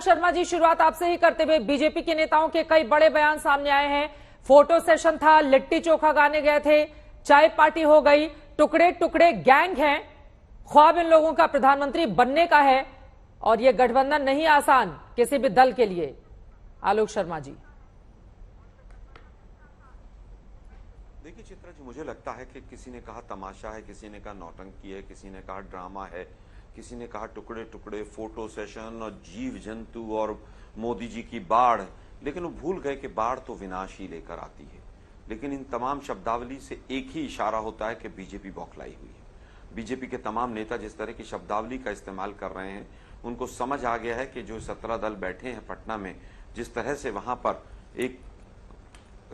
आलोक शर्मा जी, शुरुआत आपसे ही करते हुए, बीजेपी के नेताओं के कई बड़े बयान सामने आए हैं। फोटो सेशन था, लिट्टी चोखा गाने गए थे, चाय पार्टी हो गई, टुकड़े टुकड़े गैंग हैं, ख्वाब इन लोगों का प्रधानमंत्री बनने का है और ये गठबंधन नहीं आसान किसी भी दल के लिए। आलोक शर्मा जी। देखिए चित्रा जी, मुझे लगता है कि किसी ने कहा तमाशा है, किसी ने कहा नौटंकी है, किसी ने कहा ड्रामा है, किसी ने कहा टुकड़े टुकड़े फोटो सेशन और जीव जंतु और मोदी जी की बाढ़, लेकिन वो भूल गए कि बाढ़ तो विनाश ही लेकर आती है। लेकिन इन तमाम शब्दावली से एक ही इशारा होता है कि बीजेपी बौखलाई हुई है। बीजेपी के तमाम नेता जिस तरह की शब्दावली का इस्तेमाल कर रहे हैं, उनको समझ आ गया है कि जो 17 दल बैठे हैं पटना में, जिस तरह से वहां पर एक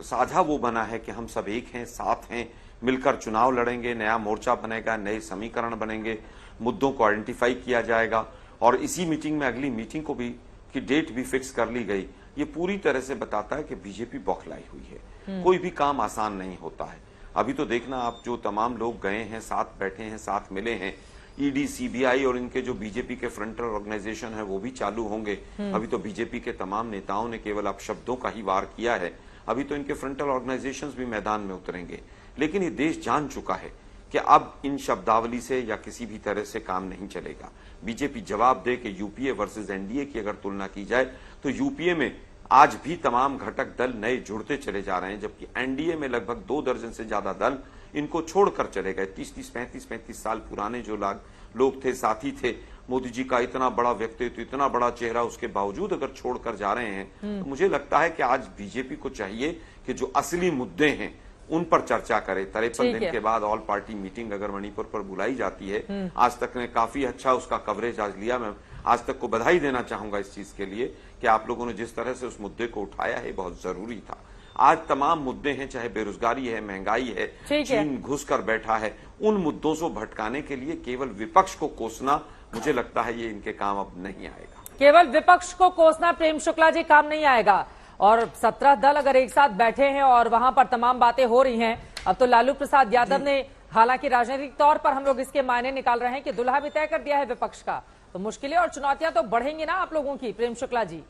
साझा वो बना है कि हम सब एक हैं, साथ हैं, मिलकर चुनाव लड़ेंगे, नया मोर्चा बनेगा, नए समीकरण बनेंगे, मुद्दों को आइडेंटिफाई किया जाएगा और इसी मीटिंग में अगली मीटिंग को भी की डेट भी फिक्स कर ली गई। ये पूरी तरह से बताता है कि बीजेपी बौखलाई हुई है। कोई भी काम आसान नहीं होता है। अभी तो देखना आप, जो तमाम लोग गए हैं, साथ बैठे हैं, साथ मिले हैं, ईडी, सीबीआई और इनके जो बीजेपी के फ्रंटल ऑर्गेनाइजेशन है वो भी चालू होंगे। अभी तो बीजेपी के तमाम नेताओं ने केवल अपशब्दों का ही वार किया है, अभी तो इनके फ्रंटल ऑर्गेनाइजेशंस भी मैदान में उतरेंगे। लेकिन ये देश जान चुका है कि अब इन शब्दावली से या किसी भी तरह से काम नहीं चलेगा। बीजेपी जवाब दे कि यूपीए वर्सेस एनडीए की अगर तुलना की जाए तो यूपीए में आज भी तमाम घटक दल नए जुड़ते चले जा रहे हैं, जबकि एनडीए में लगभग 2 दर्जन से ज्यादा दल इनको छोड़कर चले गए। 30-30, 35-35 साल पुराने जो लोग थे, साथी थे, मोदी जी का इतना बड़ा व्यक्तित्व, इतना बड़ा चेहरा, उसके बावजूद अगर छोड़कर जा रहे हैं, तो मुझे लगता है कि आज बीजेपी को चाहिए कि जो असली मुद्दे हैं उन पर चर्चा करे। 53 दिन के बाद ऑल पार्टी मीटिंग अगर मणिपुर पर बुलाई जाती है, आज तक ने काफी अच्छा उसका कवरेज आज लिया। मैं आज तक को बधाई देना चाहूंगा इस चीज के लिए कि आप लोगों ने जिस तरह से उस मुद्दे को उठाया है, बहुत जरूरी था। आज तमाम मुद्दे हैं, चाहे बेरोजगारी है, महंगाई है, चीन घुस कर बैठा है, उन मुद्दों से भटकाने के लिए केवल विपक्ष को कोसना, मुझे लगता है ये इनके काम अब नहीं आएगा। केवल विपक्ष को कोसना, प्रेम शुक्ला जी, काम नहीं आएगा। और 17 दल अगर एक साथ बैठे हैं और वहां पर तमाम बातें हो रही हैं, अब तो लालू प्रसाद यादव ने, हालांकि राजनीतिक तौर पर हम लोग इसके मायने निकाल रहे हैं कि दुल्हा भी तय कर दिया है विपक्ष का, तो मुश्किलें और चुनौतियां तो बढ़ेंगी ना आप लोगों की, प्रेम शुक्ला जी।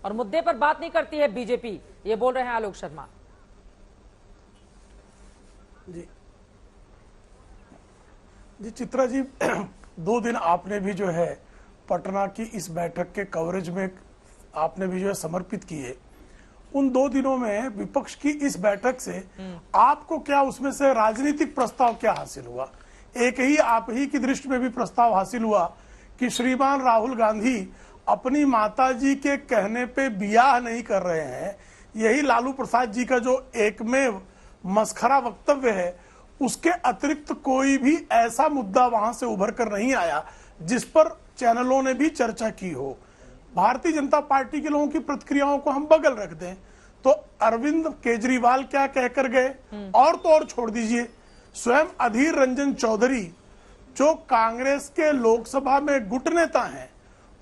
और मुद्दे पर बात नहीं करती है बीजेपी, ये बोल रहे हैं आलोक शर्मा जी। चित्रा जी, 2 दिन आपने भी जो है पटना की इस बैठक के कवरेज में आपने भी जो है समर्पित किए। उन 2 दिनों में विपक्ष की इस बैठक से आपको क्या, उसमें से राजनीतिक प्रस्ताव क्या हासिल हुआ? एक ही आप ही की दृष्टि में भी प्रस्ताव हासिल हुआ कि श्रीमान राहुल गांधी अपनी माताजी के कहने पे बियाह नहीं कर रहे हैं। यही लालू प्रसाद जी का जो एकमेव मस्खरा वक्तव्य है, उसके अतिरिक्त कोई भी ऐसा मुद्दा वहां से उभर कर नहीं आया जिस पर चैनलों ने भी चर्चा की हो। भारतीय जनता पार्टी के लोगों की प्रतिक्रियाओं को हम बगल रख दें तो अरविंद केजरीवाल क्या कहकर गए, और तो और छोड़ दीजिए, स्वयं अधीर रंजन चौधरी जो कांग्रेस के लोकसभा में गुट नेता हैं,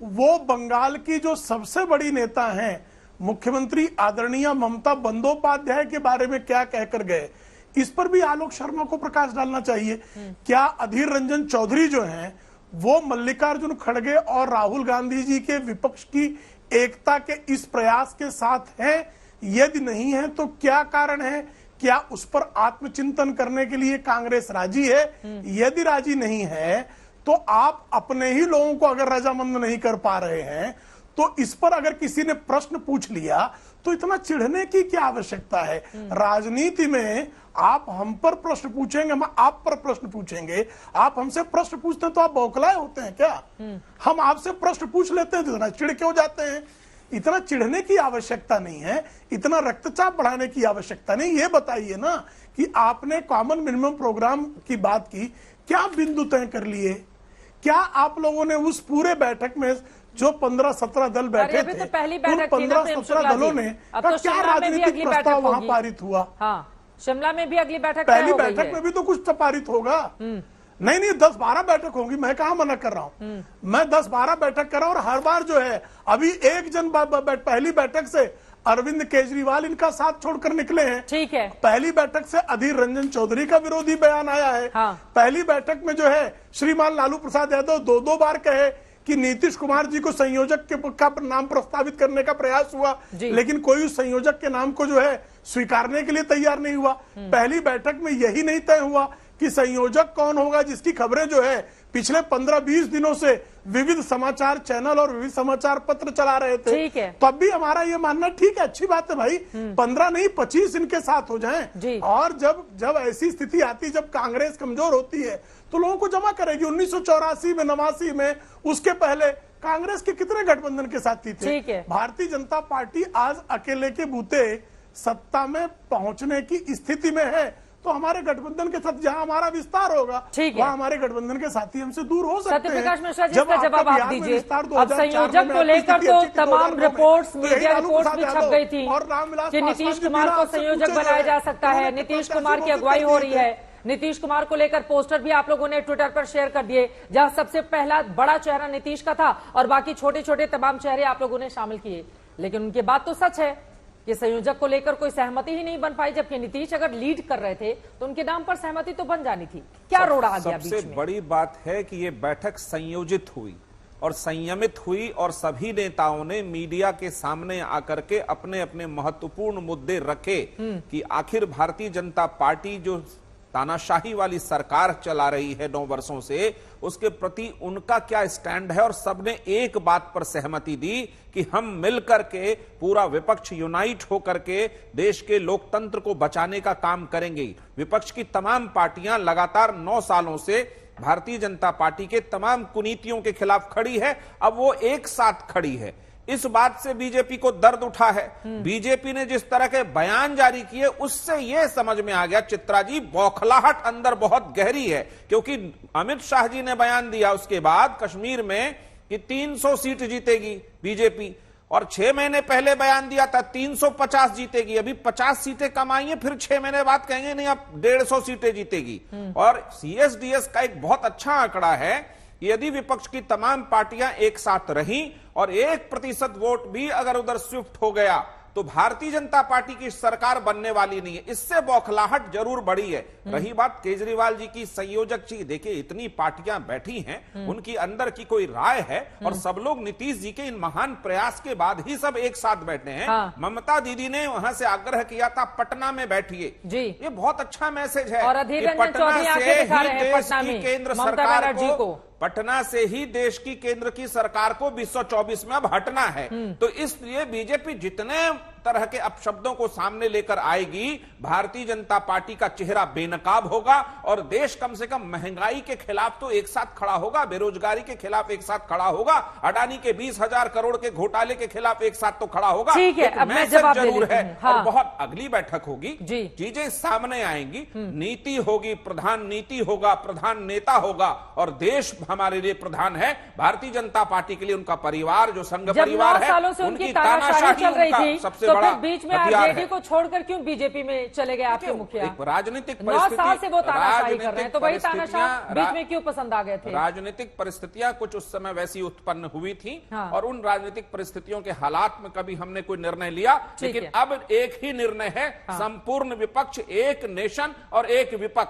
वो बंगाल की जो सबसे बड़ी नेता हैं, मुख्यमंत्री आदरणीय ममता बंदोपाध्याय के बारे में क्या कहकर गए, इस पर भी आलोक शर्मा को प्रकाश डालना चाहिए। क्या अधीर रंजन चौधरी जो हैं वो मल्लिकार्जुन खड़गे और राहुल गांधी जी के विपक्ष की एकता के इस प्रयास के साथ हैं? यदि नहीं है तो क्या कारण है? क्या उस पर आत्मचिंतन करने के लिए कांग्रेस राजी है? यदि राजी नहीं है तो आप अपने ही लोगों को अगर रजामंद नहीं कर पा रहे हैं तो इस पर अगर किसी ने प्रश्न पूछ लिया तो इतना चिढ़ने की क्या आवश्यकता है? राजनीति में आप हम पर प्रश्न पूछेंगे, हम आप पर प्रश्न पूछेंगे। आप हमसे प्रश्न पूछते हैं तो आप बौखलाए होते हैं क्या? हम आपसे प्रश्न पूछ लेते हैं तो इतना चिढ़ क्यों जाते हैं? इतना चिढ़ने की आवश्यकता नहीं है, इतना रक्तचाप बढ़ाने की आवश्यकता नहीं। ये बताइए ना कि आपने कॉमन मिनिमम प्रोग्राम की बात की, क्या बिंदु तय कर लिए? क्या आप लोगों ने उस पूरे बैठक में जो 15-17 दल बैठे थे, तो पहली बैठक 15-17 दलों ने तो क्या राजनीतिक प्रस्ताव वहां पारित हुआ? हाँ, शिमला में भी अगली बैठक, पहली बैठक में भी तो कुछ पारित होगा। नहीं 10-12 बैठक होंगी, मैं कहां मना कर रहा हूं। मैं 10-12 बैठक कर रहा हूं और हर बार जो है, अभी एक जन पहली बैठक से अरविंद केजरीवाल इनका साथ छोड़कर निकले हैं। ठीक है। पहली बैठक से अधीर रंजन चौधरी का विरोधी बयान आया है। हाँ। पहली बैठक में जो है श्रीमान लालू प्रसाद यादव 2-2 बार कहे कि नीतीश कुमार जी को संयोजक का नाम प्रस्तावित करने का प्रयास हुआ, लेकिन कोई उस संयोजक के नाम को जो है स्वीकारने के लिए तैयार नहीं हुआ। पहली बैठक में यही नहीं तय हुआ कि संयोजक कौन होगा, जिसकी खबरें जो है पिछले 15-20 दिनों से विविध समाचार चैनल और विविध समाचार पत्र चला रहे थे। तब भी हमारा ये मानना ठीक है, अच्छी बात है भाई, 15 नहीं 25 इनके साथ हो जाएं। और जब ऐसी स्थिति आती, जब कांग्रेस कमजोर होती है तो लोगों को जमा करेगी। 1984 में, 89 में, उसके पहले कांग्रेस के कितने गठबंधन के साथी थे। भारतीय जनता पार्टी आज अकेले के बूते सत्ता में पहुंचने की स्थिति में है, तो हमारे गठबंधन के साथ जहां हमारा विस्तार होगा वहां हमारे गठबंधन के साथी हमसे दूर हो सकते हैं। सत्यप्रकाश मिश्रा जी, इसका जवाब आप दीजिए। अब संयोजक को लेकर तो तमाम रिपोर्ट्स, मीडिया रिपोर्ट्स भी छप गई थी कि नीतीश कुमार को संयोजक बनाया जा सकता है, नीतीश कुमार की अगुवाई हो रही है। नीतीश कुमार को लेकर पोस्टर भी आप लोगों ने ट्विटर पर शेयर कर दिए, जहां सबसे पहला बड़ा चेहरा नीतीश का था और बाकी छोटे छोटे तमाम चेहरे आप लोगों ने शामिल किए। लेकिन उनकी बात तो सच है कि संयोजक को लेकर कोई सहमति ही नहीं बन पाई, जबकि नीतीश अगर लीड कर रहे थे तो उनके नाम पर सहमति तो बन जानी थी। क्या रोड़ा आ गया बीच में? सबसे बड़ी बात है कि ये बैठक संयोजित हुई और संयमित हुई और सभी नेताओं ने मीडिया के सामने आकर के अपने अपने महत्वपूर्ण मुद्दे रखे कि आखिर भारतीय जनता पार्टी जो तानाशाही वाली सरकार चला रही है 9 वर्षों से, उसके प्रति उनका क्या स्टैंड है। और सबने एक बात पर सहमति दी कि हम मिलकर के पूरा विपक्ष यूनाइट होकर के देश के लोकतंत्र को बचाने का काम करेंगे। विपक्ष की तमाम पार्टियां लगातार 9 सालों से भारतीय जनता पार्टी के तमाम कुनीतियों के खिलाफ खड़ी है, अब वो एक साथ खड़ी है। इस बात से बीजेपी को दर्द उठा है। बीजेपी ने जिस तरह के बयान जारी किए उससे यह समझ में आ गया चित्रा जी, बौखलाहट अंदर बहुत गहरी है, क्योंकि अमित शाह जी ने बयान दिया उसके बाद कश्मीर में कि 300 सीट जीतेगी बीजेपी, और 6 महीने पहले बयान दिया था 350 जीतेगी। अभी 50 सीटें कम आई हैं, फिर 6 महीने बाद कहेंगे नहीं अब 150 सीटें जीतेगी। और सीएसडीएस का एक बहुत अच्छा आंकड़ा है, यदि विपक्ष की तमाम पार्टियां एक साथ रहीं और 1% वोट भी अगर उधर शिफ्ट हो गया तो भारतीय जनता पार्टी की सरकार बनने वाली नहीं है। इससे बौखलाहट जरूर बढ़ी है। रही बात केजरीवाल जी की संयोजक जी, देखिए इतनी पार्टियां बैठी हैं, उनकी अंदर की कोई राय है और सब लोग नीतीश जी के इन महान प्रयास के बाद ही सब एक साथ बैठे हैं। ममता दीदी ने वहां से आग्रह किया था पटना में बैठिए, ये बहुत अच्छा मैसेज है। और पटना से ही केंद्र सरकार को, पटना से ही देश की केंद्र की सरकार को 224 में अब हटना है। तो इसलिए बीजेपी जितने तरह के अपशब्दों को सामने लेकर आएगी, भारतीय जनता पार्टी का चेहरा बेनकाब होगा और देश कम से कम महंगाई के खिलाफ तो एक साथ खड़ा होगा, बेरोजगारी के खिलाफ एक साथ खड़ा होगा, अडानी के 20,000 करोड़ के घोटाले के खिलाफ एक साथ तो खड़ा होगा। ठीक है, अब मैं जवाब जरूर है। और बहुत अगली बैठक होगी, चीजें सामने आएंगी, नीति होगी, प्रधान नीति होगा, प्रधान नेता होगा और देश हमारे लिए प्रधान है। भारतीय जनता पार्टी के लिए उनका परिवार जो संघ परिवार है, उनकी तानाशाही चल रही थी, सबसे बड़ा बीच में आरजेडी को छोड़कर क्यों बीजेपी में चले गए आपके मुखिया? राजनीतिक 9 साल से वो तानाशाही कर रहे हैं, तो वही तानाशाह बीच में क्यों पसंद आ गए थे? राजनीतिक परिस्थितियां कुछ उस समय वैसी उत्पन्न हुई थी और उन राजनीतिक परिस्थितियों के हालात में कभी हमने कोई निर्णय लिया, लेकिन अब एक ही निर्णय है, संपूर्ण विपक्ष, एक नेशन और एक विपक्ष।